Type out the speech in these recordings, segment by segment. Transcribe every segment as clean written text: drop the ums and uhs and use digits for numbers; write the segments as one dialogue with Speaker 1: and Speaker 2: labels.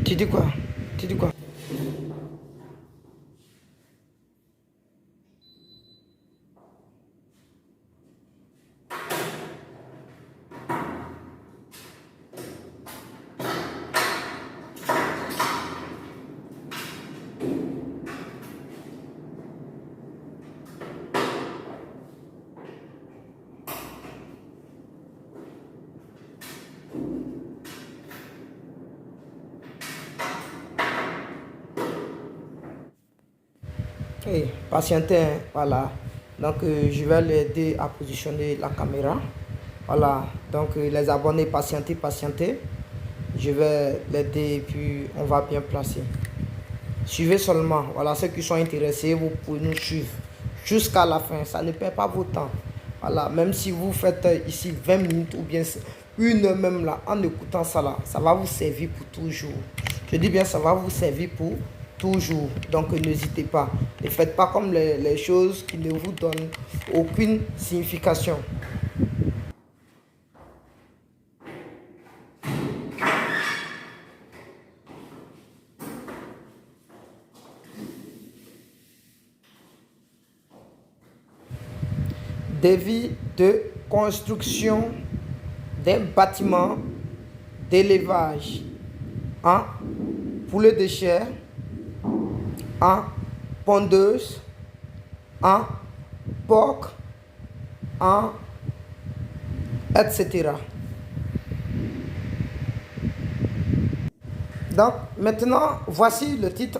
Speaker 1: Tu dis quoi? Tu dis quoi? Et patientez, hein, voilà. Donc, je vais l'aider à positionner la caméra. Voilà. Donc, les abonnés, patientez, patientez. Je vais l'aider et puis on va bien placer. Suivez seulement. Voilà, ceux qui sont intéressés, vous pouvez nous suivre jusqu'à la fin. Ça ne perd pas votre temps. Voilà, même si vous faites ici 20 minutes ou bien une heure même là, en écoutant ça là, ça va vous servir pour toujours. Je dis bien, ça va vous servir pour toujours. Donc n'hésitez pas. Ne faites pas comme les choses qui ne vous donnent aucune signification. Devis de construction d'un bâtiment d'élevage en poulet de chair, en pondeuse, en porc, en etc. Donc maintenant, voici le titre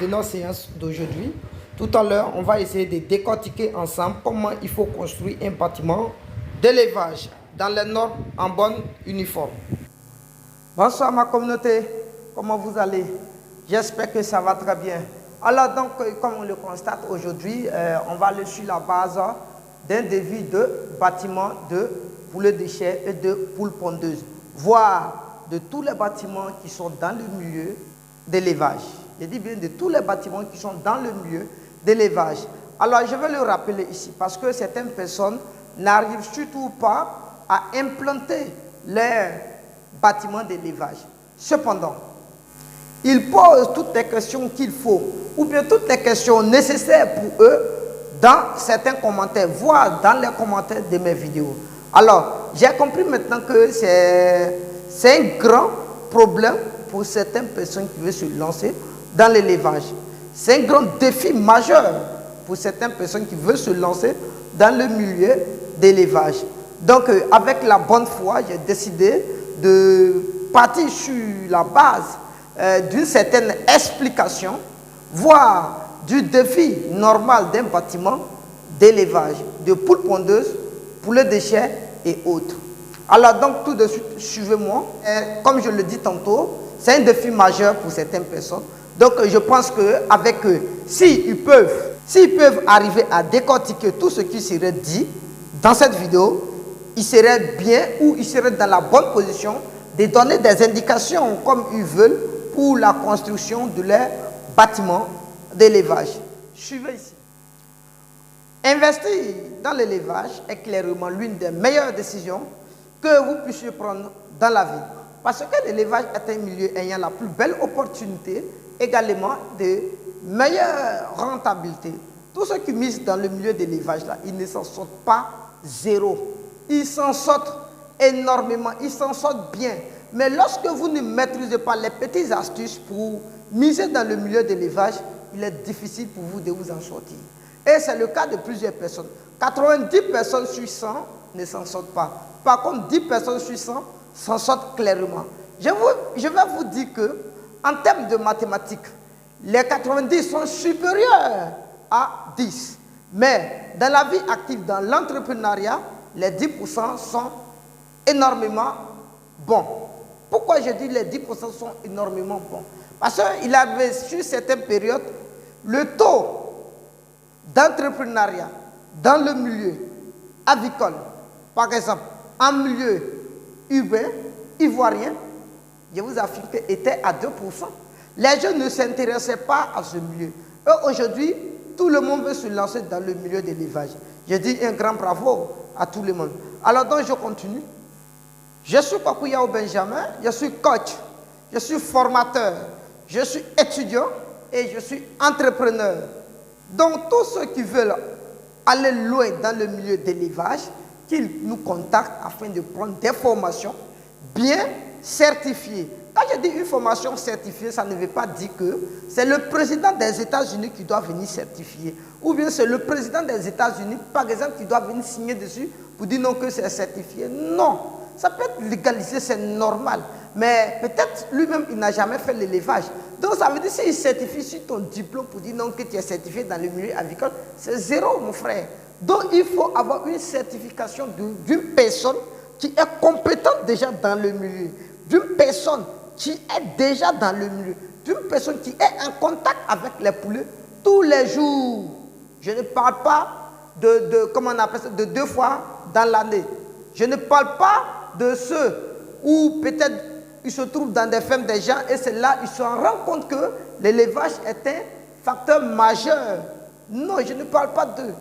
Speaker 1: de notre séance d'aujourd'hui. Tout à l'heure, on va essayer de décortiquer ensemble comment il faut construire un bâtiment d'élevage dans les normes en bonne uniforme. Bonsoir ma communauté, comment vous allez? J'espère que ça va très bien. Alors donc, comme on le constate aujourd'hui, on va aller sur la base d'un devis de bâtiment de poulet de chair et de poules pondeuses, voire de tous les bâtiments qui sont dans le milieu d'élevage. Je dis bien de tous les bâtiments qui sont dans le milieu d'élevage. Alors, je vais le rappeler ici parce que certaines personnes n'arrivent surtout pas à implanter leurs bâtiments d'élevage. Cependant, ils posent toutes les questions qu'il faut ou bien toutes les questions nécessaires pour eux dans certains commentaires, voire dans les commentaires de mes vidéos. Alors, j'ai compris maintenant que c'est un grand problème pour certaines personnes qui veulent se lancer dans l'élevage. C'est un grand défi majeur pour certaines personnes qui veulent se lancer dans le milieu d'élevage. Donc, avec la bonne foi, j'ai décidé de partir sur la base d'une certaine explication, voire du défi normal d'un bâtiment d'élevage, de poules pondeuses, poulets de chair et autres. Alors donc tout de suite, suivez-moi. Comme je le dis tantôt, c'est un défi majeur pour certaines personnes. Donc je pense qu'avec eux, s'ils peuvent arriver à décortiquer tout ce qui serait dit dans cette vidéo, ils seraient bien ou ils seraient dans la bonne position de donner des indications comme ils veulent pour la construction de leur bâtiment d'élevage. Suivez ici. Investir dans l'élevage est clairement l'une des meilleures décisions que vous puissiez prendre dans la vie. Parce que l'élevage est un milieu ayant la plus belle opportunité, également de meilleure rentabilité. Tous ceux qui misent dans le milieu d'élevage, ils ne s'en sortent pas zéro. Ils s'en sortent énormément, ils s'en sortent bien. Mais lorsque vous ne maîtrisez pas les petites astuces pour miser dans le milieu d'élevage, il est difficile pour vous de vous en sortir. Et c'est le cas de plusieurs personnes. 90 personnes sur 100 ne s'en sortent pas. Par contre, 10 personnes sur 100 s'en sortent clairement. Je vais vous dire que, en termes de mathématiques, les 90 sont supérieurs à 10. Mais dans la vie active, dans l'entrepreneuriat, les 10% sont énormément bons. Pourquoi je dis les 10% sont énormément bons? Parce qu'il avait sur certaines périodes le taux d'entrepreneuriat dans le milieu avicole, par exemple, en milieu urbain, ivoirien, je vous affirme qu'il était à 2%. Les jeunes ne s'intéressaient pas à ce milieu. Et aujourd'hui, tout le monde veut se lancer dans le milieu de l'élevage. Je dis un grand bravo à tout le monde. Alors donc je continue. Je suis Kwaku Yao Benjamin, je suis coach. je suis formateur, je suis étudiant et je suis entrepreneur. Donc, tous ceux qui veulent aller loin dans le milieu d'élevage, qu'ils nous contactent afin de prendre des formations bien certifiées. Quand je dis une formation certifiée, ça ne veut pas dire que c'est le président des États-Unis qui doit venir certifier. Ou bien c'est le président des États-Unis, par exemple, qui doit venir signer dessus pour dire non que c'est certifié. Non, ça peut être légalisé, c'est normal. Mais peut-être lui-même, il n'a jamais fait l'élevage. Donc ça veut dire s'il certifie sur ton diplôme pour dire non que tu es certifié dans le milieu agricole, c'est zéro, mon frère. Donc il faut avoir une certification d'une personne qui est compétente déjà dans le milieu, d'une personne qui est déjà dans le milieu, d'une personne qui est en contact avec les poulets tous les jours. Je ne parle pas comment on appelle ça, de 2 fois dans l'année. Je ne parle pas de ceux où peut-être ils se trouvent dans des fermes des gens et c'est là ils se rendent compte que l'élevage est un facteur majeur. Non, je ne parle pas d'eux.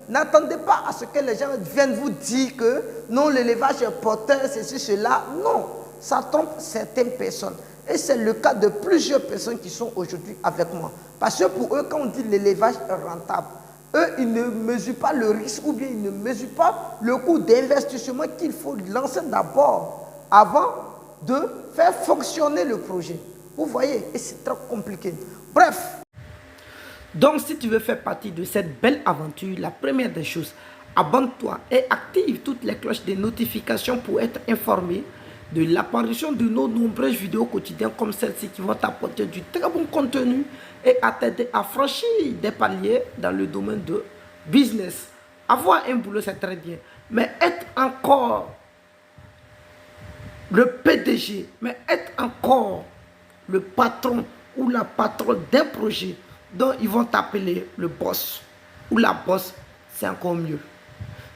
Speaker 1: N'attendez pas à ce que les gens viennent vous dire que non, l'élevage est porteur, ceci, cela. Non, ça trompe certaines personnes. Et c'est le cas de plusieurs personnes qui sont aujourd'hui avec moi. Parce que pour eux, quand on dit l'élevage est rentable, eux, ils ne mesurent pas le risque ou bien ils ne mesurent pas le coût d'investissement qu'il faut lancer d'abord avant de faire fonctionner le projet. Vous voyez, et c'est très compliqué. Bref. Donc, si tu veux faire partie de cette belle aventure, la première des choses, abonne-toi et active toutes les cloches de notifications pour être informé de l'apparition de nos nombreuses vidéos quotidiennes comme celle-ci qui vont t'apporter du très bon contenu et à t'aider à franchir des paliers dans le domaine de business. Avoir un boulot, c'est très bien, mais être encore le PDG, mais être encore le patron ou la patronne d'un projet dont ils vont t'appeler le boss ou la boss, c'est encore mieux.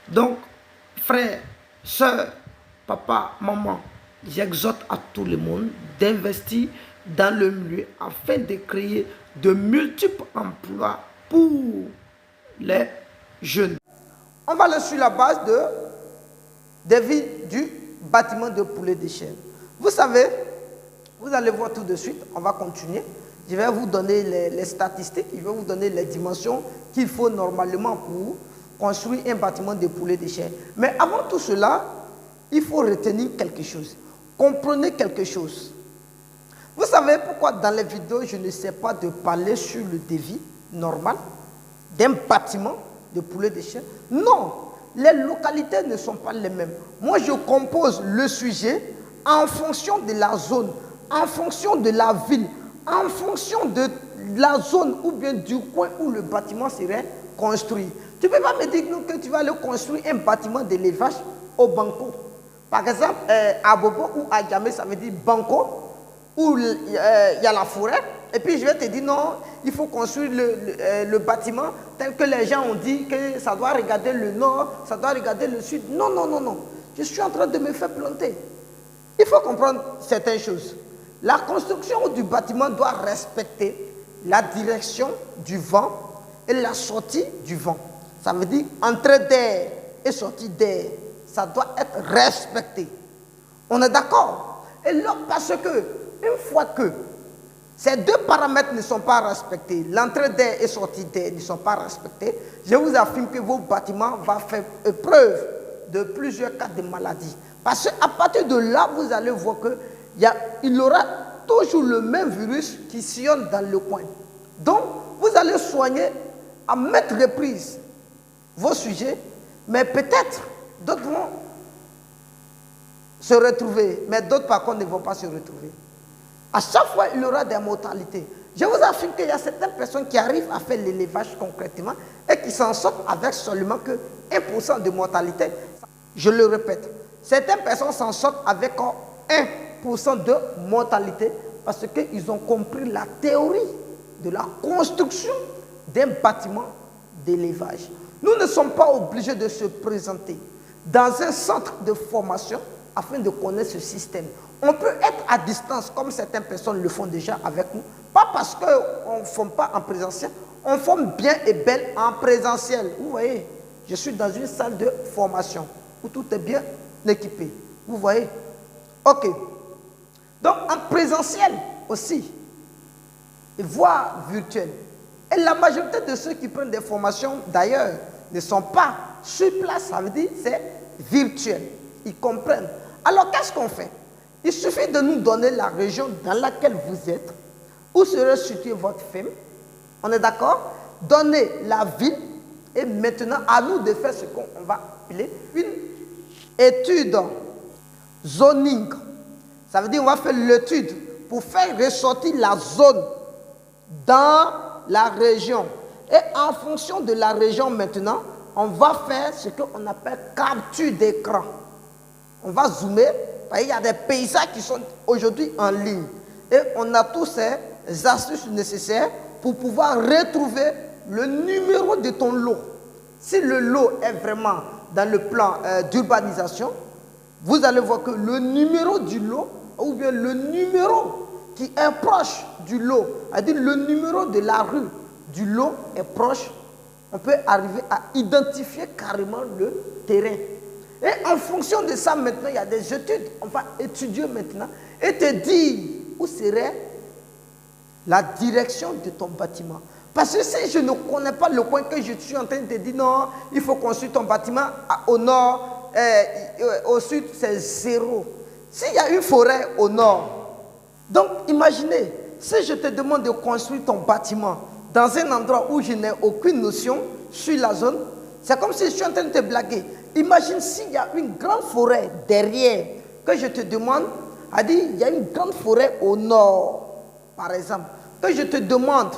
Speaker 1: Donc, frères, sœurs, papa, maman, j'exhorte à tout le monde d'investir dans le milieu afin de créer de multiples emplois pour les jeunes. On va aller sur la base des vies du bâtiment de poulet de chair. Vous savez, vous allez voir tout de suite, on va continuer. Je vais vous donner les statistiques, je vais vous donner les dimensions qu'il faut normalement pour construire un bâtiment de poulet de chair. Mais avant tout cela, il faut retenir quelque chose. Comprenez quelque chose. Vous savez pourquoi dans les vidéos, je ne sais pas de parler sur le devis normal d'un bâtiment de poulet de chair? Non, les localités ne sont pas les mêmes. Moi, je compose le sujet en fonction de la zone, en fonction de la ville, en fonction de la zone ou bien du coin où le bâtiment serait construit. Tu ne peux pas me dire que tu vas aller construire un bâtiment d'élevage au Banco. Par exemple, à Bobo ou à Djamé, ça veut dire Banco, où il y a la forêt. Et puis je vais te dire non, il faut construire le bâtiment tel que les gens ont dit que ça doit regarder le nord, ça doit regarder le sud. Non, non, non, non. Je suis en train de me faire planter. Il faut comprendre certaines choses. La construction du bâtiment doit respecter la direction du vent et la sortie du vent. Ça veut dire entrée d'air et sortie d'air. Ça doit être respecté. On est d'accord? Et là, parce que, une fois que ces deux paramètres ne sont pas respectés, l'entrée d'air et sortie d'air ne sont pas respectés, je vous affirme que vos bâtiments vont faire preuve de plusieurs cas de maladie. Parce qu'à partir de là, vous allez voir qu'il aura toujours le même virus qui sillonne dans le coin. Donc, vous allez soigner à maintes reprises vos sujets, mais peut-être d'autres vont se retrouver, mais d'autres par contre ne vont pas se retrouver. À chaque fois, il y aura des mortalités. Je vous affirme qu'il y a certaines personnes qui arrivent à faire l'élevage concrètement et qui s'en sortent avec seulement que 1% de mortalité. Je le répète, certaines personnes s'en sortent avec 1% de mortalité parce qu'ils ont compris la théorie de la construction d'un bâtiment d'élevage. Nous ne sommes pas obligés de se présenter dans un centre de formation afin de connaître ce système. On peut être à distance comme certaines personnes le font déjà avec nous. Pas parce qu'on ne forme pas en présentiel, on forme bien et belle en présentiel. Vous voyez, je suis dans une salle de formation où tout est bien équipé. Vous voyez? Ok. Donc, en présentiel aussi, voire virtuel. Et la majorité de ceux qui prennent des formations, d'ailleurs, ne sont pas sur place, ça veut dire c'est virtuel. Ils comprennent. Alors, qu'est-ce qu'on fait? Il suffit de nous donner la région dans laquelle vous êtes, où serait située votre film. On est d'accord? Donnez la ville, et maintenant, à nous de faire ce qu'on va appeler une étude zoning. Ça veut dire qu'on va faire l'étude pour faire ressortir la zone dans la région. Et en fonction de la région maintenant, on va faire ce qu'on appelle capture d'écran. On va zoomer, parce qu'il y a des paysages qui sont aujourd'hui en ligne. Et on a tous ces astuces nécessaires pour pouvoir retrouver le numéro de ton lot. Si le lot est vraiment dans le plan d'urbanisation, vous allez voir que le numéro du lot, ou bien le numéro qui est proche du lot, c'est-à-dire le numéro de la rue du lot est proche, on peut arriver à identifier carrément le terrain. Et en fonction de ça, maintenant, il y a des études, on va étudier maintenant et te dire où serait la direction de ton bâtiment. Parce que si je ne connais pas le coin que je suis en train de te dire, non, il faut construire ton bâtiment au nord, au sud, c'est zéro. S'il y a une forêt au nord, donc imaginez, si je te demande de construire ton bâtiment dans un endroit où je n'ai aucune notion sur la zone, c'est comme si je suis en train de te blaguer. Imagine s'il y a une grande forêt derrière, que je te demande, à dire, il y a une grande forêt au nord, par exemple, que je te demande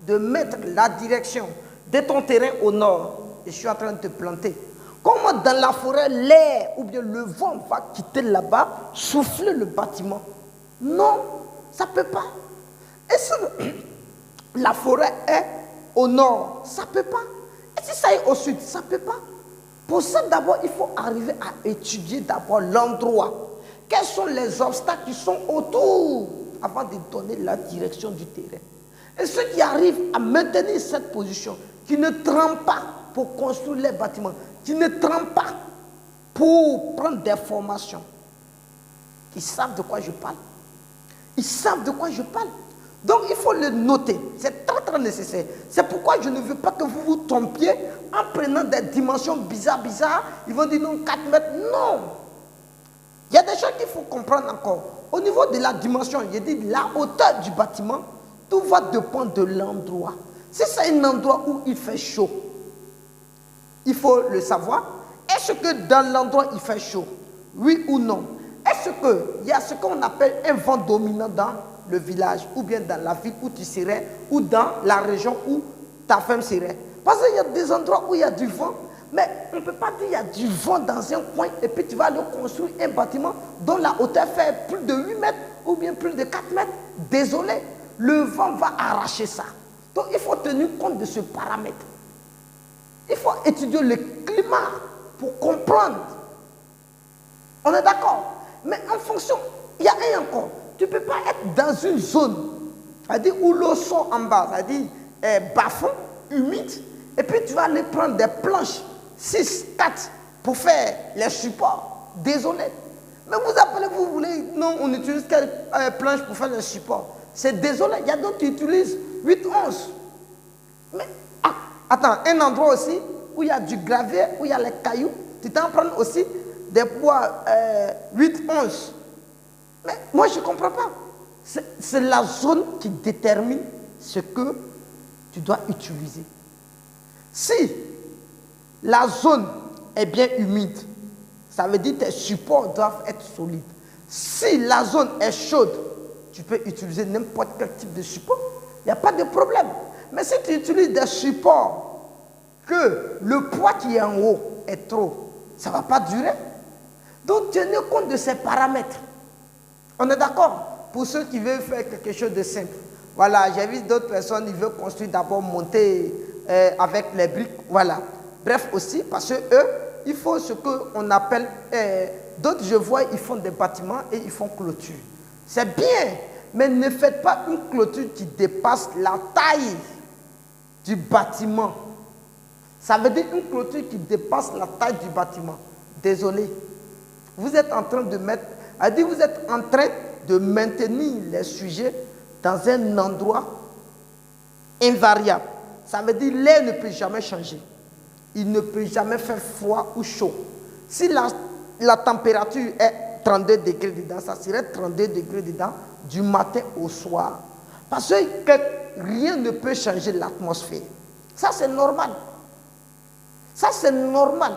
Speaker 1: de mettre la direction de ton terrain au nord, et je suis en train de te planter. Comment dans la forêt, l'air ou bien le vent va quitter là-bas, souffler le bâtiment? Non, ça ne peut pas. Et si la forêt est au nord, ça ne peut pas. Et si ça est au sud, ça ne peut pas. Pour ça, d'abord, il faut arriver à étudier d'abord l'endroit. Quels sont les obstacles qui sont autour avant de donner la direction du terrain? Et ceux qui arrivent à maintenir cette position, qui ne trempent pas pour construire les bâtiments, qui ne trempent pas pour prendre des formations, ils savent de quoi je parle. Ils savent de quoi je parle. Donc il faut le noter. C'est très très nécessaire. C'est pourquoi je ne veux pas que vous vous trompiez en prenant des dimensions bizarres. Ils vont dire non, 4 mètres. Non. Il y a des choses qu'il faut comprendre encore. Au niveau de la dimension, je dis la hauteur du bâtiment, tout va dépendre de l'endroit. Si c'est un endroit où il fait chaud, il faut le savoir. Est-ce que dans l'endroit il fait chaud? Oui ou non? Est-ce qu'il y a ce qu'on appelle un vent dominant dans le village, ou bien dans la ville où tu serais, ou dans la région où ta femme serait? Parce qu'il y a des endroits où il y a du vent, mais on ne peut pas dire qu'il y a du vent dans un coin, et puis tu vas aller construire un bâtiment dont la hauteur fait plus de 8 mètres, ou bien plus de 4 mètres. Désolé, le vent va arracher ça. Donc il faut tenir compte de ce paramètre. Il faut étudier le climat pour comprendre. On est d'accord? Mais en fonction, il y a un encore. Tu ne peux pas être dans une zone, c'est-à-dire où l'eau sort en bas, c'est-à-dire bas-fond, humide, et puis tu vas aller prendre des planches, 6, 4, pour faire les supports. Désolé. Mais vous appelez, vous voulez, non, on utilise quelle planche pour faire les supports? C'est désolé, il y a d'autres qui utilisent 8, 11. Mais, attends, un endroit aussi où il y a du gravier, où il y a les cailloux, tu t'en prends aussi des poids 8, 11. Mais moi, je ne comprends pas. C'est la zone qui détermine ce que tu dois utiliser. Si la zone est bien humide, ça veut dire que tes supports doivent être solides. Si la zone est chaude, tu peux utiliser n'importe quel type de support. Il n'y a pas de problème. Mais si tu utilises des supports que le poids qui est en haut est trop, ça ne va pas durer. Donc, tenez compte de ces paramètres. On est d'accord? Pour ceux qui veulent faire quelque chose de simple. Voilà, j'ai vu d'autres personnes, ils veulent construire d'abord, monter avec les briques. Voilà. Bref aussi, parce que eux, il faut ce qu'on appelle... d'autres, je vois, ils font des bâtiments et ils font clôture. C'est bien, mais ne faites pas une clôture qui dépasse la taille du bâtiment. Ça veut dire une clôture qui dépasse la taille du bâtiment. Désolé. Vous êtes en train de mettre Elle dit, vous êtes en train de maintenir les sujets dans un endroit invariable. Ça veut dire l'air ne peut jamais changer. Il ne peut jamais faire froid ou chaud. Si la température est 32 degrés dedans, ça serait 32 degrés dedans du matin au soir. Parce que rien ne peut changer l'atmosphère. Ça, c'est normal. Ça, c'est normal.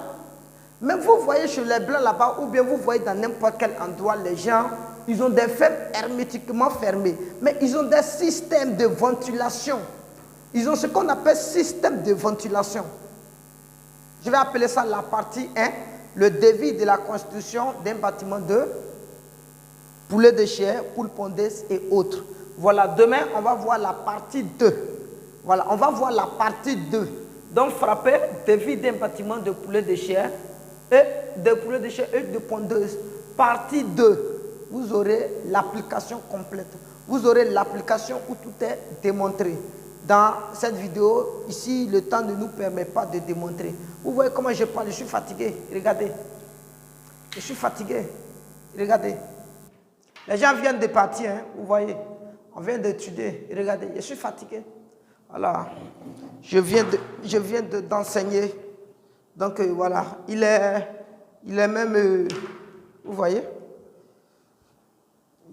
Speaker 1: Mais vous voyez chez les Blancs là-bas, ou bien vous voyez dans n'importe quel endroit, les gens, ils ont des fermes hermétiquement fermées. Mais ils ont des systèmes de ventilation. Ils ont ce qu'on appelle système de ventilation. Je vais appeler ça la partie 1, le devis de la construction d'un bâtiment de poulet de chair, poule pondeuse et autres. Voilà, demain, on va voir la partie 2. Voilà, on va voir la partie 2. Donc, frapper, devis d'un bâtiment de poulet de chair et de poulet de chair et de pondeuse. Partie 2, vous aurez l'application complète. Vous aurez l'application où tout est démontré. Dans cette vidéo, ici, le temps ne nous permet pas de démontrer. Vous voyez comment je parle, je suis fatigué. Regardez. Je suis fatigué. Regardez. Les gens viennent de partir, hein, vous voyez. On vient d'étudier. Regardez, je suis fatigué. Voilà. Je viens d'enseigner. Donc voilà. Il est même... vous voyez.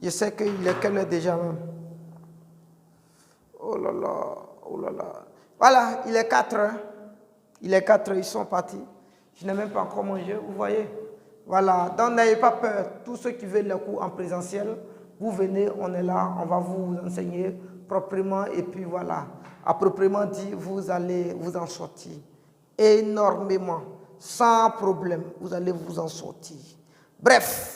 Speaker 1: Je sais qu'il est quelle heure déjà même. Oh là là, oh là là. Voilà, il est 4 heures. Il est 4 heures, ils sont partis. Je n'ai même pas encore mangé, vous voyez. Voilà, donc n'ayez pas peur. Tous ceux qui veulent le cours en présentiel, vous venez, on est là, on va vous enseigner proprement. Et puis voilà, à proprement dit, vous allez vous en sortir énormément, sans problème. Vous allez vous en sortir. Bref.